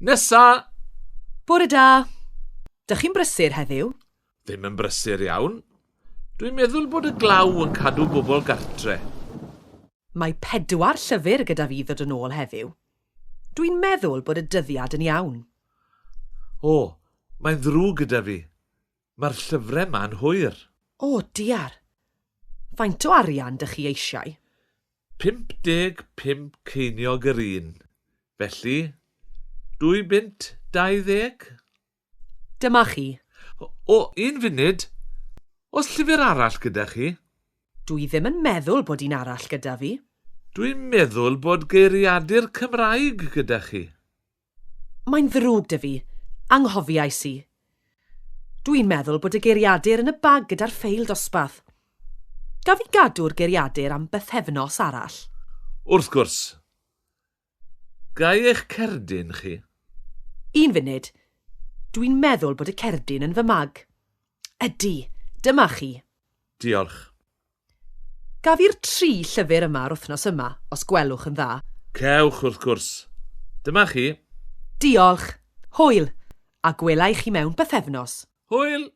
Nesa! Bore da. Dych chi'n brysur heddiw? Ddim yn brysur iawn. Dwi'n meddwl bod y glaw yn cadw bobl gartre. Mae 4 llyfr gyda fi ddod yn ôl heddiw. Dwi'n meddwl bod y dyddiad yn iawn. O, mae'n ddrwg gyda fi. Mae'r llyfrau ma'n hwyr. O, diar. Faint o arian dych chi eisiau? 55 ceiniog yr un. Felly, 2.20. Dyma chi. O, un funud. Oes llyfr arall gyda chi? Dwi ddim yn meddwl bod un arall gyda fi. Dwi'n meddwl bod geiriadur Cymraeg gyda chi. Mae'n ddrwg dy fi. Anghofiais i. Dwi'n meddwl bod y geiriadur yn y bag gyda'r ffeil dosbarth. Gaf i gadw'r geiriadur am bythefnos arall. Wrth gwrs. Gai eich cerdyn chi? Un funud. Dwi'n meddwl bod y cerdyn yn fy mag. Ydy, dyma chi. Diolch. Gaf i'r 3 llyfr yma'r wythnos yma, os gwelwch yn dda. Cewch wrth gwrs. Dyma chi. Diolch. Hwyl. A gwelai chi mewn bythefnos. Hwyl!